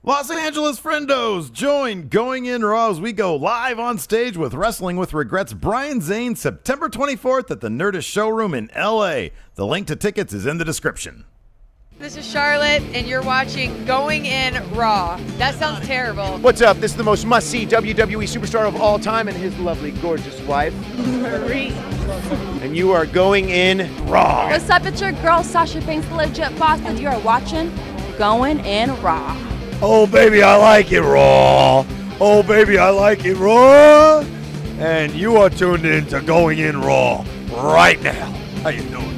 Los Angeles friendos, join Going In Raw as we go live on stage with Wrestling with Regret's Brian Zane September 24th at the Nerdist Showroom in LA. The link to tickets is in the description. This is Charlotte, and you're watching Going In Raw. That sounds terrible. What's up? This is the most must-see WWE superstar of all time and his lovely, gorgeous wife, Marie. and you are going in Raw. What's up? It's your girl, Sasha Banks, the legit boss, and you are watching Going In Raw. Oh, baby, I like it raw. Oh, baby, I like it raw. And you are tuned in to Going In Raw right now. How you doing?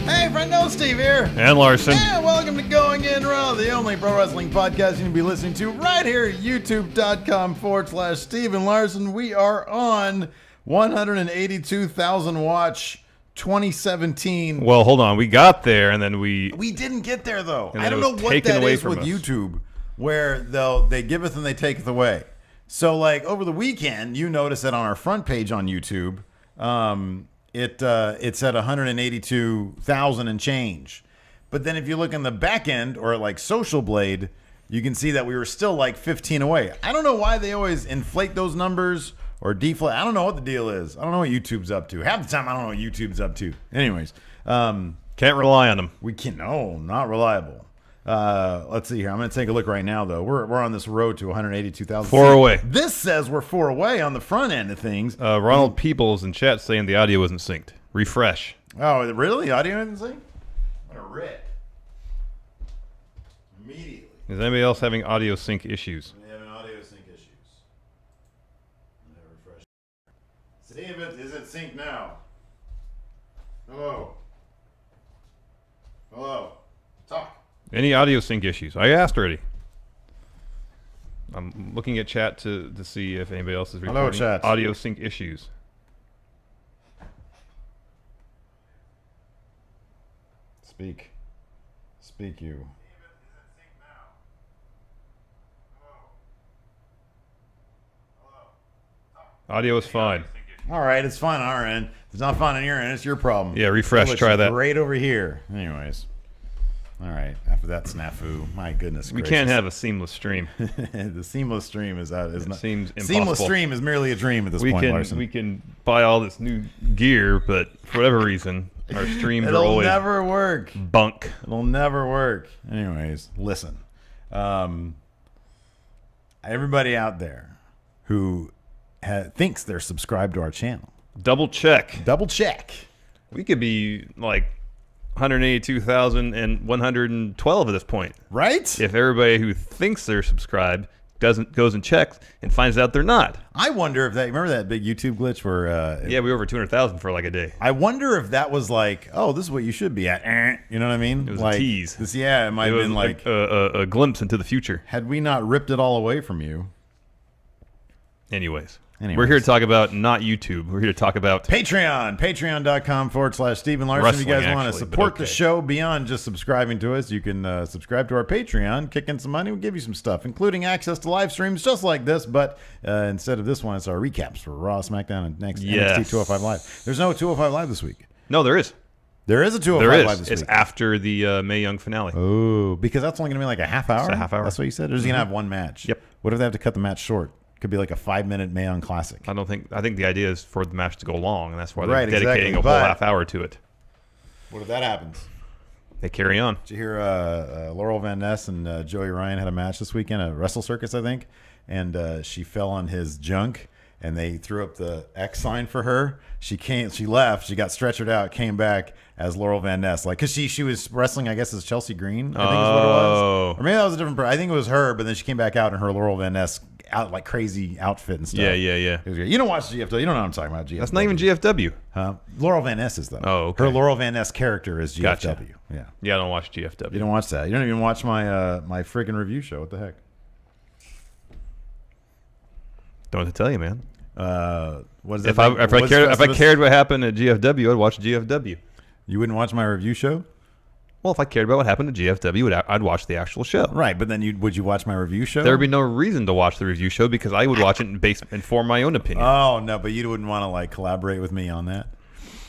Hey, friendo, Steve here. And Larson. And welcome to Going In Raw, the only pro wrestling podcast you can be listening to right here at youtube.com/Steve and Larson. We are on 182,000 watch 2017. Well, hold on. We got there, and then we didn't get there, though. And I don't it know was what taken that away is from with us. YouTube, where they giveth and they taketh away. So, like, over the weekend, you notice that on our front page on YouTube, it's at 182,000 and change. But then if you look in the back end, or like Social Blade, you can see that we were still like 15 away. I don't know why they always inflate those numbers or deflate. I don't know what the deal is. I don't know what YouTube's up to. Half the time, I don't know what YouTube's up to. Anyways, can't rely on them. we can no, not reliable. Let's see here. I'm going to take a look right now, though. We're on this road to 182,000. 4 away. This says we're 4 away on the front end of things. Ronald Peoples in chat saying the audio isn't synced. Refresh. Oh, really? Audio isn't synced? What a rip. Immediately. Is anybody else having audio sync issues? We have an audio sync issues. Refresh. Steve, is it synced now? Hello. Hello. Talk. Any audio sync issues? I asked already. I'm looking at chat to see if anybody else is reporting chat. audio sync issues. Speak. Speak, you. Audio is fine. All right, it's fine on our end. If it's not fine on your end, it's your problem. Yeah, refresh. It looks Try that. Great over here. Anyways. All right. After that snafu, my goodness We gracious. can't have a seamless stream. The seamless stream is out. Is It not seems seamless impossible. stream is merely a dream at this point, Larson. We can buy all this new gear, but for whatever reason, our streams are It'll always never work. bunk. It'll never work. Anyways, listen. Everybody out there who thinks they're subscribed to our channel, Double check. double check. We could be like 182,112 at this point. Right? If everybody who thinks they're subscribed goes and checks and finds out they're not. I wonder if remember that big YouTube glitch where Yeah, we were over 200,000 for like a day. I wonder if that was like, oh, this is what you should be at. You know what I mean? It was like, a tease. Yeah, it might It have was been like, a glimpse into the future. had we not ripped it all away from you. Anyways, Anyways. we're here to talk about not YouTube. We're here to talk about Patreon, patreon.com/Stephen Larson. If you guys Wrestling, want to actually, but support the okay. show beyond just subscribing to us, you can subscribe to our Patreon, kick in some money, we'll give you some stuff, including access to live streams just like this, but instead of this one, it's our recaps for Raw, SmackDown, and next Yes. NXT 205 Live. There's no 205 Live this week. No, there is. There is a 205 There Live is. this It's week. after the Mae Young finale. Oh, because that's only going to be like a half hour? It's a half hour. That's what you said? Or is he going to have one match? Yep. What if they have to cut the match short? Could be like a 5-minute Mae Young Classic. I think the idea is for the match to go long, and that's why they're Right, dedicating exactly, a but- whole half hour to it. What if that happens? They carry on. Did you hear Laurel Van Ness and Joey Ryan had a match this weekend at Wrestle Circus, I think, and she fell on his junk, and they threw up the X sign for her. She left, she got stretchered out, came back as Laurel Van Ness, like, because she was wrestling, I guess, as Chelsea Green, I think is what it was, or maybe that was a different person. I think it was her, but then she came back out in her Laurel Van Ness out like crazy outfit and stuff. Yeah. It was great. You don't watch GFW, you don't know what I'm talking about. GFW. That's not even GFW. Huh? Laurel Van Ness is though. Oh, okay. Her Laurel Van Ness character is GFW. Gotcha. Yeah. Yeah, I don't watch GFW. You don't watch that. You don't even watch my my freaking review show. What the heck? Don't know what to tell you, man. What is If that I thing? cared, if I What's- cared what happened at GFW, I'd watch GFW. you wouldn't watch my review show, Well, if I cared about what happened to GFW, I'd watch the actual show. right? But then would you watch my review show? There would be no reason to watch the review show because I would watch it and form my own opinion. Oh no, but you wouldn't want to like collaborate with me on that.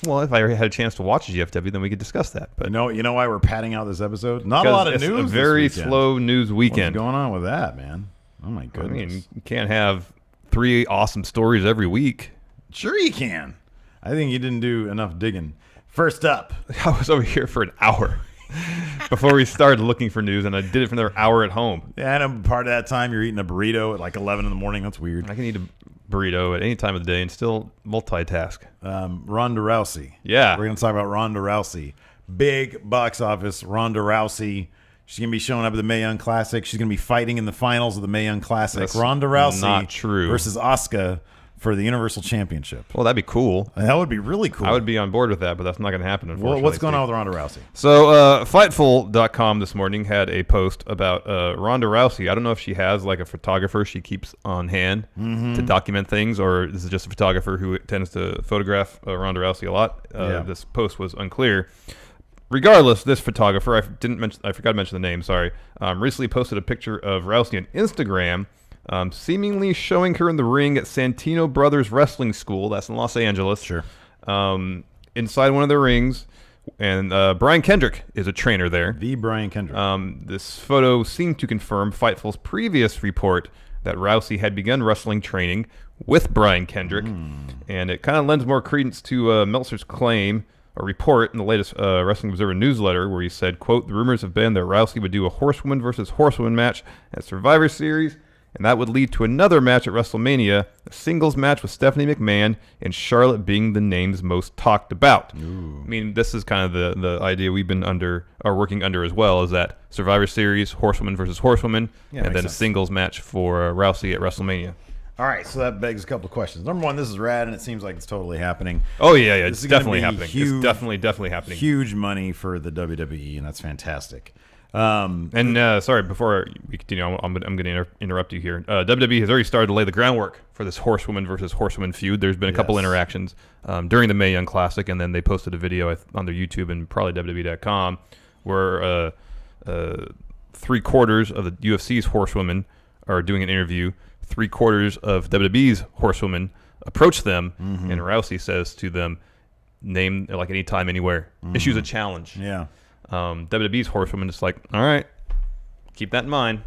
Well, if I had a chance to watch GFW, then we could discuss that. But you know why we're padding out this episode? Not a lot of it's news. A very this weekend. slow news weekend. What's going on with that, man? Oh my I goodness. mean, you can't have 3 awesome stories every week. Sure you can. I think you didn't do enough digging. First up. I was over here for an hour before we started looking for news, and I did it for another hour at home. Yeah, and part of that time you're eating a burrito at like 11 in the morning. That's weird. I can eat a burrito at any time of the day and still multitask. Ronda Rousey. Yeah. We're going to talk about Ronda Rousey. Big box office, Ronda Rousey. She's going to be showing up at the Mae Young Classic. She's going to be fighting in the finals of the Mae Young Classic. That's Ronda Rousey not true. versus Asuka for the Universal Championship. Well, that'd be cool. That would be really cool. I would be on board with that, but that's not going to happen, unfortunately. Well, what's going on with Ronda Rousey? So, Fightful.com this morning had a post about Ronda Rousey. I don't know if she has like a photographer she keeps on hand to document things, or this is just a photographer who tends to photograph Ronda Rousey a lot. This post was unclear. Regardless, this photographer, I forgot to mention the name, sorry, recently posted a picture of Rousey on Instagram, seemingly showing her in the ring at Santino Brothers Wrestling School. That's in Los Angeles. Sure. Inside one of the rings, and Brian Kendrick is a trainer there. The Brian Kendrick. This photo seemed to confirm Fightful's previous report that Rousey had begun wrestling training with Brian Kendrick, and it kind of lends more credence to Meltzer's claim, a report in the latest Wrestling Observer newsletter, where he said, quote, "The rumors have been that Rousey would do a horsewoman versus horsewoman match at Survivor Series, and that would lead to another match at WrestleMania, a singles match with Stephanie McMahon and Charlotte being the names most talked about." Ooh. I mean, this is kind of the idea we've been working under as well, is that Survivor Series, horsewoman versus horsewoman, and then a singles match for Rousey at WrestleMania. All right, so that begs a couple of questions. Number one, this is rad, and it seems like it's totally happening. Oh, yeah, This it's is gonna definitely be happening. huge- It's definitely happening. Huge money for the WWE, and that's fantastic. Sorry, before we continue, I'm going to interrupt you here. WWE has already started to lay the groundwork for this horsewoman versus horsewoman feud. There's been a couple interactions during the Mae Young Classic, and then they posted a video on their YouTube and probably WWE.com where 3/4 of the UFC's horsewomen are doing an interview. 3/4 of WWE's horsewomen approach them, and Rousey says to them, "Name like anytime, anywhere." Issues a challenge. Yeah. WWE's horsewoman is like, all right, keep that in mind.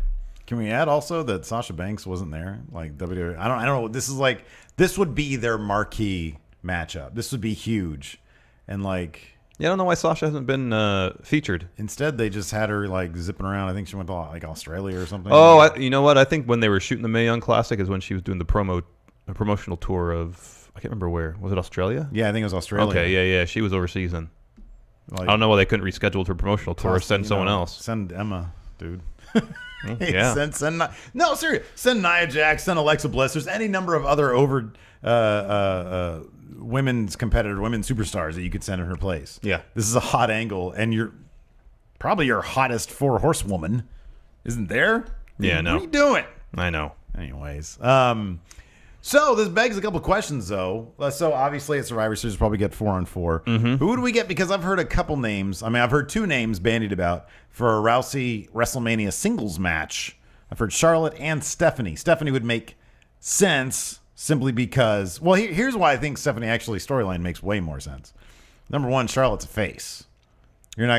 Can we add also that Sasha Banks wasn't there? Like WWE, I don't know. This would be their marquee matchup. This would be huge, and like. Yeah, I don't know why Sasha hasn't been featured. Instead, they just had her like zipping around. I think she went to like Australia or something. Oh, you know what? I think when they were shooting the Mae Young Classic is when she was doing the promotional tour of, I can't remember where. Was it Australia? Yeah, I think it was Australia. Okay, yeah. She was overseas then. Like, I don't know why they couldn't reschedule her promotional tour or send someone else. Send Emma, dude. Yeah. No, seriously. Send Nia Jax, send Alexa Bliss. There's any number of other women's competitor, women superstars that you could send in her place. Yeah. This is a hot angle, and you're probably your hottest 4-horsewoman isn't there. Yeah, no. What are you doing? I know. Anyways, so this begs a couple questions, though. So obviously at Survivor Series, we'll probably get 4-on-4. Who would we get? Because I've heard a couple names. I mean, I've heard 2 names bandied about for a Rousey WrestleMania singles match. I've heard Charlotte and Stephanie. Stephanie would make sense simply because, well, here's why I think Stephanie actually storyline makes way more sense. Number one, Charlotte's a face. There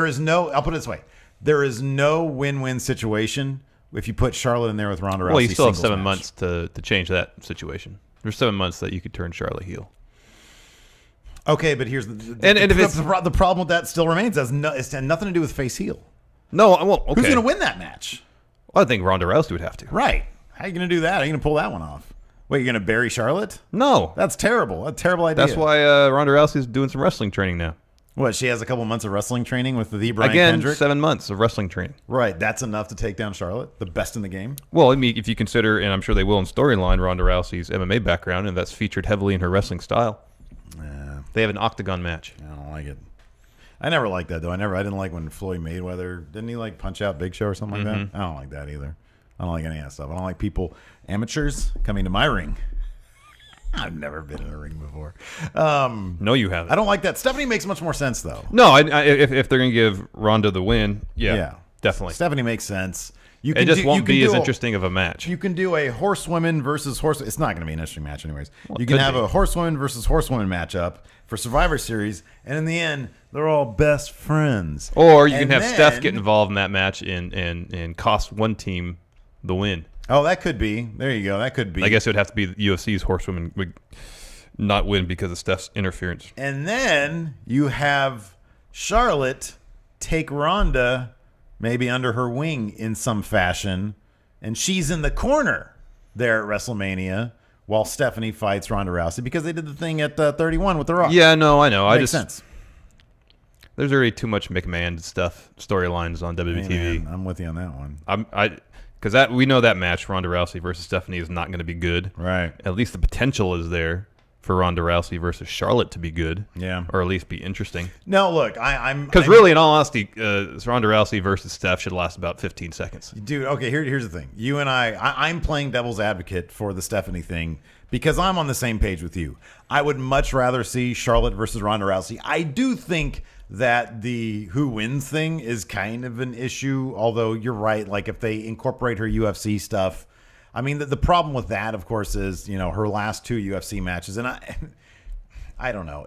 is no, I'll put it this way. There is no win-win situation if you put Charlotte in there with Ronda Rousey. Well, you still have singles 7 match. months to change that situation. There's 7 months that you could turn Charlotte heel. Okay, but here's the problem with that still remains. It's had nothing to do with face heel. No, well, okay. Who's going to win that match? Well, I think Ronda Rousey would have to. Right. How are you going to do that? How are you going to pull that one off? Wait, you're going to bury Charlotte? No. That's terrible. That's a terrible idea. That's why Ronda Rousey's doing some wrestling training now. What, she has a couple months of wrestling training with the Brian Again, Kendrick? 7 months of wrestling training. Right. That's enough to take down Charlotte, the best in the game? Well, I mean, if you consider, and I'm sure they will in storyline, Ronda Rousey's MMA background, and that's featured heavily in her wrestling style. Yeah. They have an octagon match. I don't like it. I never liked that, though. I didn't like when Floyd Mayweather, didn't he like punch out Big Show or something like that? I don't like that either. I don't like any of that stuff. I don't like people, amateurs, coming to my ring. I've never been in a ring before. No, you haven't. I don't like that. Stephanie makes much more sense, though. No, if they're going to give Ronda the win, yeah, definitely. Stephanie makes sense. You It just you won't can be do as a- interesting of a match. You can do a horsewomen versus horse. It's not going to be an interesting match, anyways. Well, you it can could have be. a horsewoman versus horsewoman matchup for Survivor Series, and in the end, they're all best friends. Or you can And have then- Steph get involved in that match and cost one team the win. Oh, that could be. There you go. That could be. I guess it would have to be the UFC's horsewoman would not win because of Steph's interference. And then you have Charlotte take Ronda maybe under her wing in some fashion, and she's in the corner there at WrestleMania while Stephanie fights Ronda Rousey because they did the thing at 31 with The Rock. Yeah, no, I know. Makes sense. There's already too much McMahon stuff, storylines on Hey, WWE. man, I'm with you on that one. Because that we know that match, Ronda Rousey versus Stephanie, is not going to be good. Right. At least the potential is there for Ronda Rousey versus Charlotte to be good. Yeah. Or at least be interesting. No, look, I'm Because really, in all honesty, Ronda Rousey versus Steph should last about 15 seconds. Dude, okay, here's the thing. You and I'm playing devil's advocate for the Stephanie thing because I'm on the same page with you. I would much rather see Charlotte versus Ronda Rousey. I do think that the who wins thing is kind of an issue, although you're right. Like, if they incorporate her UFC stuff, I mean, the problem with that, of course, is, you know, her last 2 UFC matches, and I don't know.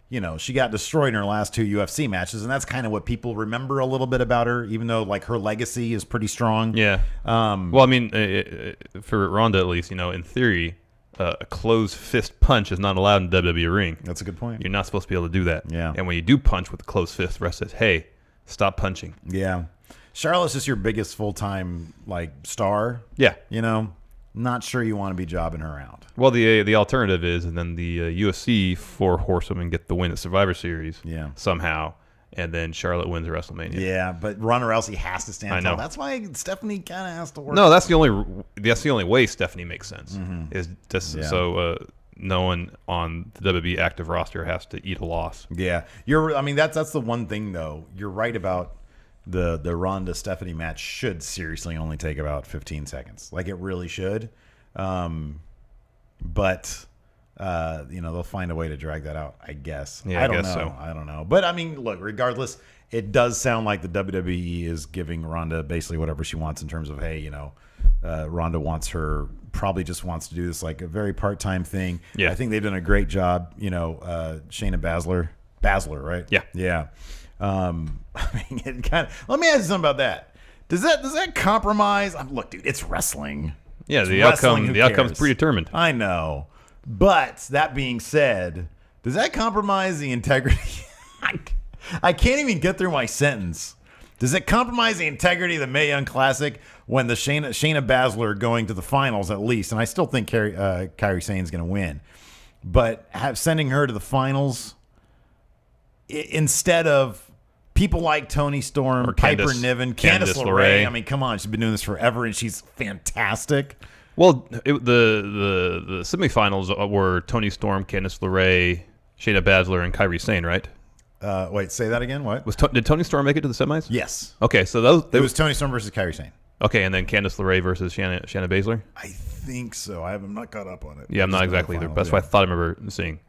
You know, she got destroyed in her last 2 UFC matches, and that's kind of what people remember a little bit about her, even though, like, her legacy is pretty strong. Yeah. Well, I mean, for Ronda at least, you know, in theory, a closed fist punch is not allowed in WWE ring. That's a good point. You're not supposed to be able to do that. Yeah. And when you do punch with a closed fist, the rest says, hey, stop punching. Yeah. Charlotte's just your biggest full-time, like, star. Yeah. You know, not sure you want to be jobbing her out. Well, the alternative is, and then the UFC 4 horsewomen get the win at Survivor Series somehow, and then Charlotte wins WrestleMania. Yeah, but Ronda Rousey has to stand I know. tall. That's why Stephanie kind of has to work. No, that's the only way Stephanie makes sense is just Yeah. so no one on the WWE active roster has to eat a loss. Yeah, I mean, that's the one thing though. You're right about the Ronda Stephanie match should seriously only take about 15 seconds. Like, it really should. But you know, they'll find a way to drag that out, I guess. Yeah, I don't guess know. so. I don't know. But I mean, look, regardless, it does sound like the WWE is giving Ronda basically whatever she wants in terms of, hey, you know, Ronda probably just wants to do this like a very part-time thing. Yeah. I think they've done a great job. You know, Shayna Baszler, right? Yeah. Yeah. I mean, it kind of. Let me ask you something about that. Does that compromise? Look, dude, it's wrestling. Yeah, It's the wrestling, who outcome's cares? predetermined. I know, but that being said, does that compromise the integrity? I can't even get through my sentence. Does it compromise the integrity of the Mae Young Classic when the Shayna Baszler going to the finals at least? And I still think Kairi Sane's going to win, but sending her to the finals instead of people like Toni Storm, Or Piper Candice- Niven, Candice Candice LeRae. LeRae. I mean, come on, she's been doing this forever, and she's fantastic. Well, the semifinals were Toni Storm, Candice LeRae, Shayna Baszler, and Kairi Sane, right? Wait, say that again. What? Did Toni Storm make it to the semis? Yes. Okay, so It was Toni Storm versus Kairi Sane. okay, and then Candice LeRae versus Shayna Baszler. I think so. I'm not caught up on it. Yeah, I'm not Just exactly the either. finals, That's what I thought I remember seeing.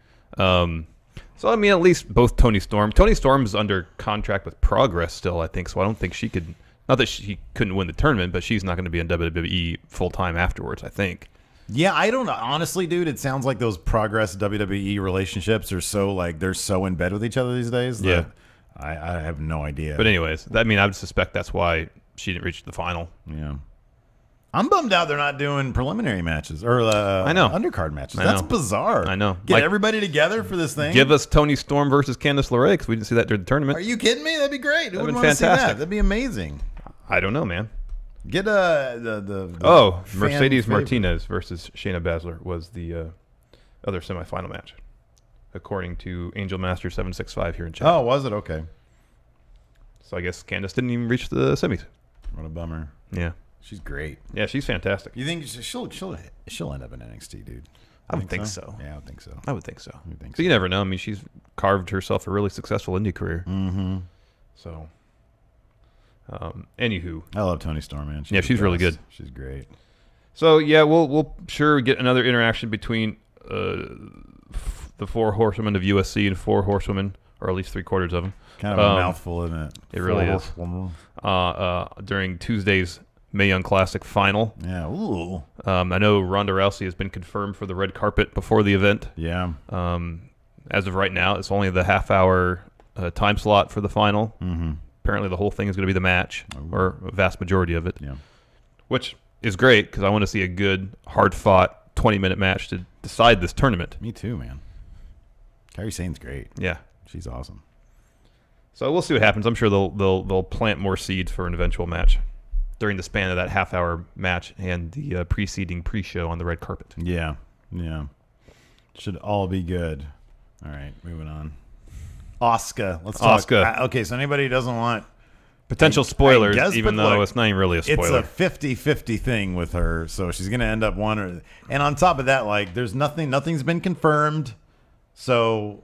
So I mean, at least both Toni Storm's under contract with Progress still, I think. So I don't think she could. Not that she couldn't win the tournament, but she's not going to be in WWE full time afterwards, I think. Yeah, I don't know. Honestly, dude, it sounds like those Progress WWE relationships are so like they're so in bed with each other these days. That Yeah. I have no idea. But anyways, I mean, I would suspect that's why she didn't reach the final. Yeah. I'm bummed out they're not doing preliminary matches or I know. undercard matches. I That's know. bizarre. I know. Get Like, everybody together for this thing. Give us Toni Storm versus Candice LeRae because we didn't see that during the tournament. Are you kidding me? That'd be great. Who That'd would been want to see that? fantastic. That'd be amazing. I don't know, man. Get the fan Mercedes favorite. Martinez versus Shayna Baszler was the other semifinal match, according to Angel Master 765 here in chat. Oh, was it? Okay. So I guess Candice didn't even reach the semis. What a bummer. Yeah. She's great. Yeah, she's fantastic. You think she'll end up in NXT, dude? I would think so. Yeah, I would think so. I would think so. You think So you never know. I mean, she's carved herself a really successful indie career. Mm-hmm. So, anywho. I love Toni Storm, man. Yeah, she's the really best. good. She's great. So yeah, we'll sure get another interaction between the 4 horsewomen of USC and 4 horsewomen, or at least 3/4 of them. Kind of a mouthful, isn't it? It really is. Horsewoman. During Tuesday's Mae Young Classic final. Yeah. Ooh. I know Ronda Rousey has been confirmed for the red carpet before the event. Yeah. As of right now, it's only the half-hour time slot for the final. Mm-hmm. Apparently, the whole thing is going to be the match, or a vast majority of it. Yeah. Which is great because I want to see a good, hard-fought 20-minute match to decide this tournament. Me too, man. Kairi Sane's great. Yeah, she's awesome. So we'll see what happens. I'm sure they'll plant more seeds for an eventual match during the span of that half-hour match and the preceding pre-show on the red carpet. Yeah, yeah. Should all be good. All right, moving on. Asuka. Let's talk. Asuka. Okay, so anybody who doesn't want potential spoilers, guess, even though it's not even really a spoiler. It's a 50-50 thing with her, so she's going to end up one. And on top of that, like, there's nothing's been confirmed. So,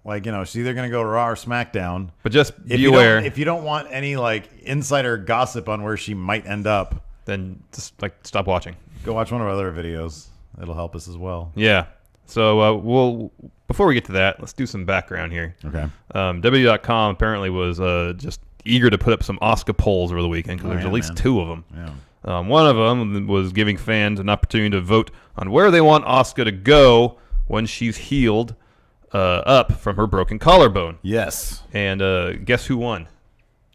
like, you know, she's either going to go Raw or SmackDown. But just be aware. If you don't want any, like, insider gossip on where she might end up, then just, like, stop watching. Go watch one of our other videos. It'll help us as well. Yeah. So before we get to that, let's do some background here. Okay. WWE.com apparently was just eager to put up some Asuka polls over the weekend because there's at least 2 of them. Yeah. One of them was giving fans an opportunity to vote on where they want Asuka to go when she's healed up from her broken collarbone. Yes. And guess who won?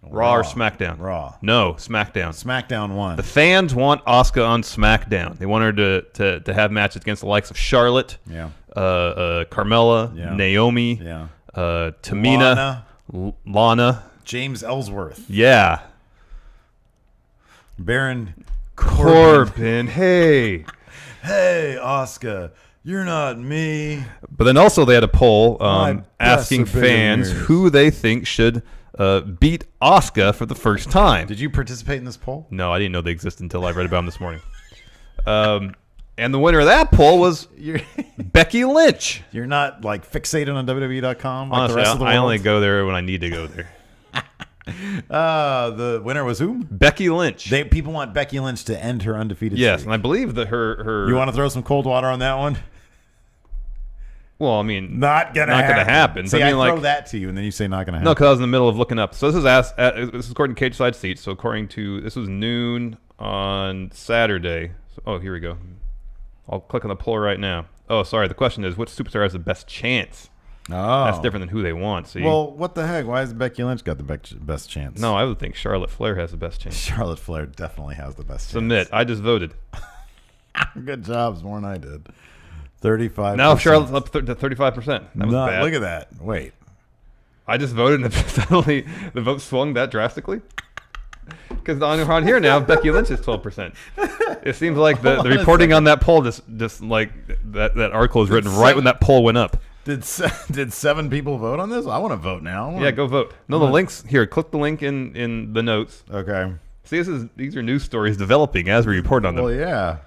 Raw or SmackDown? Raw. No, SmackDown. SmackDown won. The fans want Asuka on SmackDown. They want her to have matches against the likes of Charlotte, Carmella, Naomi, Tamina, Lana, James Ellsworth. Yeah. Baron Corbin. Hey. Hey, Asuka. You're not me. But then also they had a poll asking fans who they think should beat Asuka for the first time. Did you participate in this poll? No, I didn't know they existed until I read about them this morning. And the winner of that poll was Becky Lynch. You're not like fixated on WWE.com like Honestly, the rest of the world? I only go there when I need to go there. The winner was who? Becky Lynch. People want Becky Lynch to end her undefeated Yes, streak. and I believe that her. You want to throw some cold water on that one? Well, I mean, not gonna happen. So See, I mean, throw that to you, and then you say not gonna happen. No, because I was in the middle of looking up. So this is according to Cage Side Seats. So according to this was noon on Saturday. So, here we go. I'll click on the poll right now. Oh, sorry. The question is, which superstar has the best chance? Oh, that's different than who they want. See? Well, what the heck? Why has Becky Lynch got the best chance? No, I would think Charlotte Flair has the best chance. Charlotte Flair definitely has the best chance. Submit. I just voted. Good jobs, more than I did. 35%. Now Charlotte's up to 35%. That was bad. Look at that. Wait. I just voted and suddenly the vote swung that drastically? Because on here now, Becky Lynch is 12%. It seems like the reporting on that poll just like that article is written right when that poll went up. Did 7 people vote on this? I want to vote now. Yeah, go vote. No, the links here. Click the link in the notes. Okay. See, these are news stories developing as we report on them. Well, yeah.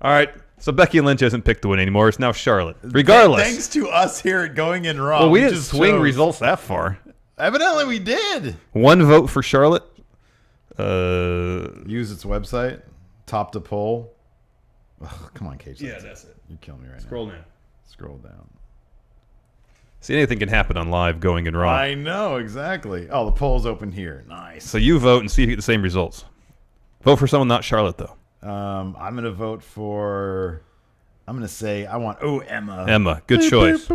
All right. So Becky Lynch isn't picked to win anymore. It's now Charlotte. Regardless. Thanks to us here at Going In Raw. Well, we didn't swing results that far. Evidently, we did. 1 vote for Charlotte. Use its website. Top to poll. Oh, come on, Cage. Yeah, that's it. You kill me right now. Scroll down. Scroll down. See, anything can happen on live Going In Raw. I know, exactly. Oh, the poll's open here. Nice. So you vote and see if you get the same results. Vote for someone not Charlotte, though. I'm going to vote for... I'm going to say I want... Oh, Emma. Emma. Good choice.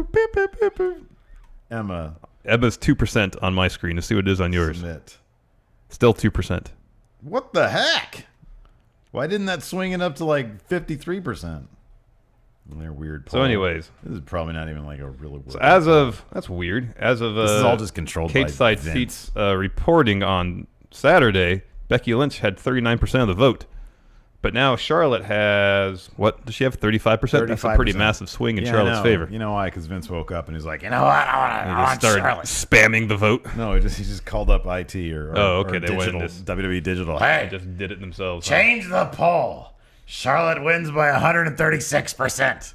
Emma. Emma's 2% on my screen. Let's see what it is on yours. Submit. Still 2%. What the heck? Why didn't that swing it up to like 53%? They're weird. So anyways. This is probably not even like a really... So as of... That's weird. As of... this is all just controlled by Cage Side Vince. Seats reporting on Saturday, Becky Lynch had 39% of the vote. But now Charlotte has, what does she have, 35%? That's a pretty massive swing in Charlotte's favor. You know why? Because Vince woke up and he's like, you know what? I want started Charlotte. Spamming the vote. No, he just called up IT or okay, or they went digital, this. WWE Digital. Hey, They just did it themselves. change the poll. Charlotte wins by 136%.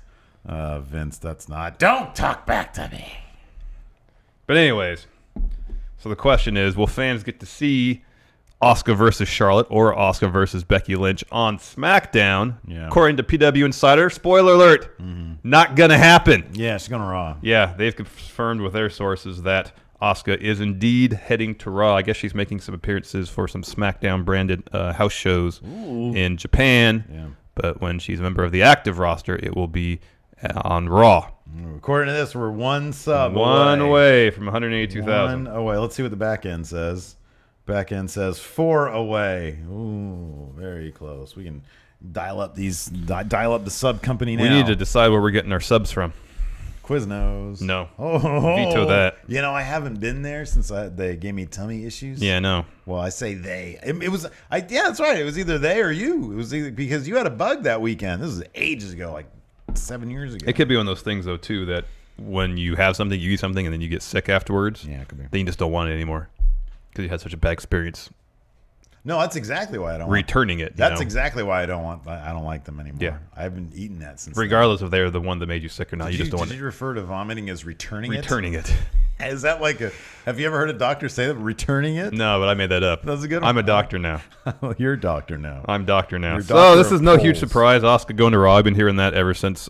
Vince, that's not. Don't talk back to me. But anyways, so the question is, will fans get to see Asuka versus Charlotte or Asuka versus Becky Lynch on SmackDown? Yeah. According to PW Insider, spoiler alert, not going to happen. Yeah, she's going to Raw. Yeah, they've confirmed with their sources that Asuka is indeed heading to Raw. I guess she's making some appearances for some SmackDown-branded house shows in Japan. Yeah. But when she's a member of the active roster, it will be on Raw. According to this, we're one sub away from 182,000. One away. Let's see what the back end says. Back end says 4 away. Ooh, very close. We can dial up the sub company now. We need to decide where we're getting our subs from. Quiznos. No. Oh, veto that. You know, I haven't been there since they gave me tummy issues. Yeah, no. Well, I say they. It was. Yeah, that's right. It was either they or you. It was either because you had a bug that weekend. This is ages ago, like 7 years ago. It could be one of those things though too that when you have something, you eat something, and then you get sick afterwards. Yeah, it could be. Then you just don't want it anymore because you had such a bad experience. No, that's exactly why I don't returning it. That's exactly why I don't like them anymore. Yeah, I haven't eaten that since. Regardless of they're the one that made you sick or not, you just don't want it. Did you refer to vomiting as returning it? Returning it. Is that like a? Have you ever heard a doctor say that returning it? No, but I made that up. That's a good one. I'm a doctor now. You're a doctor now. I'm doctor now. So this is no huge surprise. Asuka going to Raw. I've been hearing that ever since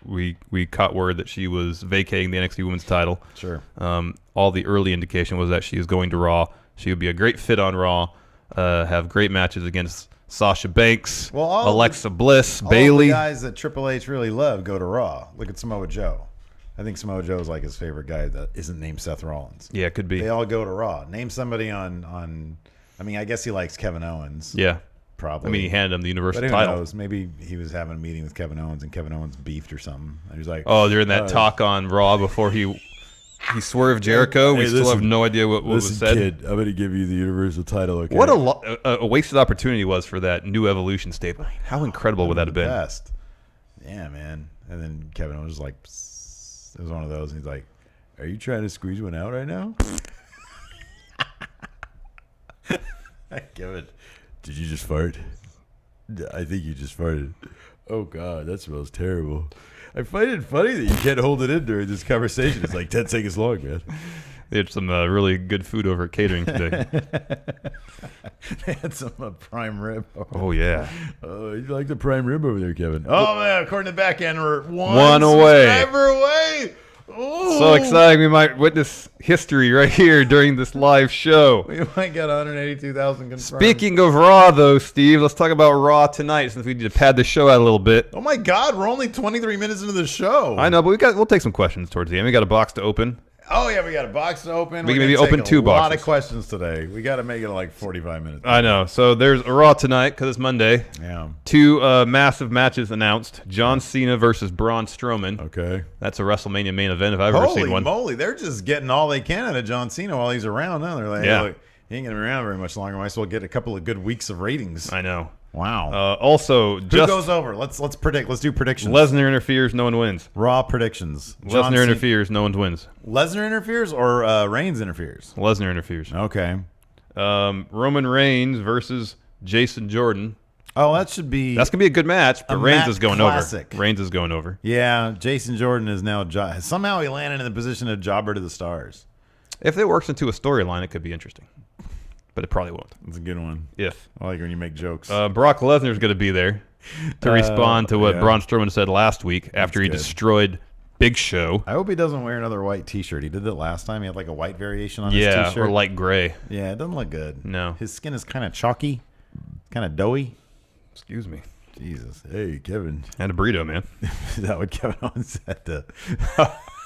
we caught word that she was vacating the NXT Women's title. Sure. All the early indication was that she is going to Raw. She would be a great fit on Raw. Have great matches against Sasha Banks, Alexa Bliss, Bayley. All the guys that Triple H really love go to Raw. Look at Samoa Joe. I think Samoa Joe is like his favorite guy that isn't named Seth Rollins. Yeah, it could be. They all go to Raw. Name somebody on. I mean, I guess he likes Kevin Owens. Yeah, probably. I mean, he handed him the Universal but who title. knows? Maybe he was having a meeting with Kevin Owens, and Kevin Owens beefed or something. And he was like, "Oh, during that talk on Raw before he swerved Jericho. We still have no idea what was said. Kid, I'm going to give you the Universal title. Okay? What a wasted opportunity was for that New Evolution statement. How incredible would that have been? Best. Yeah, man. And then Kevin was like, psst. It was one of those. And he's like, "Are you trying to squeeze one out right now?" Kevin, did you just fart? I think you just farted. Oh God, that smells terrible. I find it funny that you can't hold it in during this conversation. It's like 10 seconds long, man. They had some really good food over at catering today. They had some prime rib. Oh, yeah. You like the prime rib over there, Kevin? Oh, man, according to the back end, we're one away. Subscriber away. Ooh. So exciting. We might witness history right here during this live show. We might get 182,000 confirmed. Speaking of Raw, though, Steve, let's talk about Raw tonight since we need to pad the show out a little bit. Oh, my God. We're only 23 minutes into the show. I know, but we'll take some questions towards the end. We got a box to open. Oh, yeah, we got a box to open. We can maybe open 2 boxes. A lot of questions today. We got to make it like 45 minutes. I know. So there's a Raw tonight because it's Monday. Yeah. 2 massive matches announced. John Cena versus Braun Strowman. Okay. That's a WrestleMania main event if I've ever seen one. Holy moly. They're just getting all they can out of John Cena while he's around. Huh? They're like, yeah. Hey, look, he ain't going to be around very much longer. Might as well get a couple of good weeks of ratings. I know. Wow. Also, who goes over? Let's predict. Let's do predictions. Lesnar interferes, no one wins. Raw predictions. Lesnar interferes, no one wins. Lesnar interferes or Reigns interferes? Lesnar interferes. Okay. Roman Reigns versus Jason Jordan. Oh, that's gonna be a good match, but Reigns is going classic. over. Reigns is going over. Yeah, Jason Jordan is now somehow he landed in the position of jobber to the stars. If it works into a storyline, it could be interesting. But it probably won't. It's a good one. If. I like when you make jokes. Brock Lesnar's going to be there to respond to what Braun Strowman said last week after he destroyed Big Show. I hope he doesn't wear another white T-shirt. He did that last time. He had like a white variation on his T-shirt. Yeah, or light gray. Yeah, it doesn't look good. No. His skin is kind of chalky, kind of doughy. Excuse me. Jesus. Hey, Kevin. And a burrito, man. Is that what Kevin Owens said?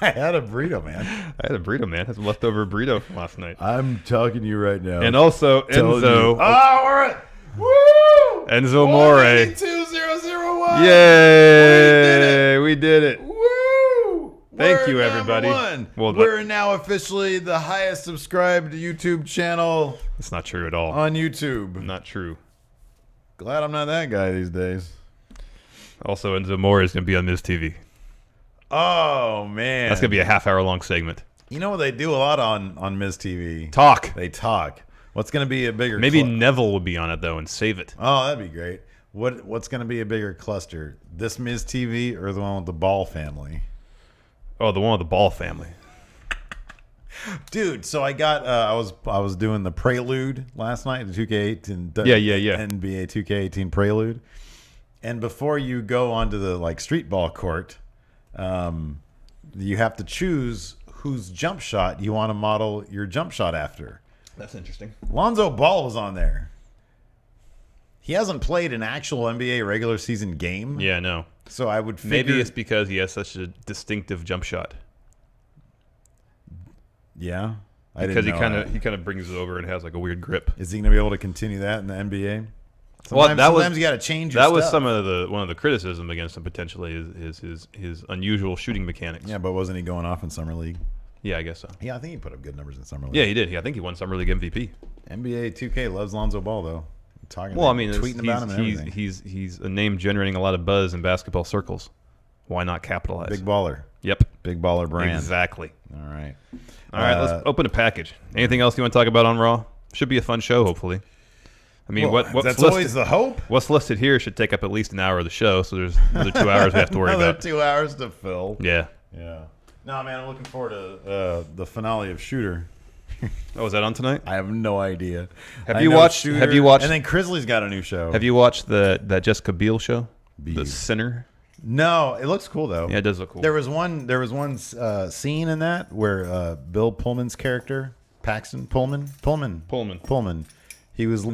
I had a burrito, man. I had a burrito, man. I had some leftover burrito from last night. I'm talking to you right now. And also, Enzo. We're at woo! Enzo More. 182,001. Yay! We did it. Woo! Thank you, everybody. Well, we're now officially the highest subscribed YouTube channel. It's not true at all. On YouTube. Not true. Glad I'm not that guy these days. Also, Enzo More is going to be on Miz TV. Oh, man. That's going to be a half-hour-long segment. You know what they do a lot on Miz TV? Talk. They talk. What's going to be a bigger Maybe Neville will be on it, though, and save it. Oh, that'd be great. What's going to be a bigger cluster? This Miz TV or the one with the Ball family? Oh, the one with the Ball family. Dude, so I got I was doing the Prelude last night, the 2K18 NBA 2K18 Prelude. And before you go onto the like street ball court, you have to choose whose jump shot you want to model your jump shot after. That's interesting. Lonzo Ball was on there. He hasn't played an actual NBA regular season game. Yeah, no. So I would figure... Maybe it's because he has such a distinctive jump shot. Yeah. Because he kind of brings it over and has like a weird grip. Is he going to be able to continue that in the NBA? Sometimes you got to change your That stuff. was one of the criticism against him potentially is his unusual shooting mechanics. Yeah, but wasn't he going off in Summer League? Yeah, I guess so. Yeah, I think he put up good numbers in Summer League. Yeah, he did. I think he won Summer League MVP. NBA 2K loves Lonzo Ball, though. Tweeting about him and everything. He's a name generating a lot of buzz in basketball circles. Why not capitalize? Big baller. Yep. Big baller brand. Exactly. All right. All right, let's open a package. Anything else you want to talk about on Raw? Should be a fun show, hopefully. I mean, what's that's listed, always the hope. What's listed here should take up at least an hour of the show, so there's another 2 hours we have to worry Another about. 2 hours to fill. Yeah. Yeah. No, man, I'm looking forward to the finale of Shooter. Oh, is that on tonight? I have no idea. Have you watched? Shooter, Have you watched? And then Grizzly's got a new show. Have you watched that Jessica Biel show? Biel. The Sinner. No, it looks cool though. Yeah, it does look cool. There was one scene in that where Bill Pullman's character, Paxton Pullman, he was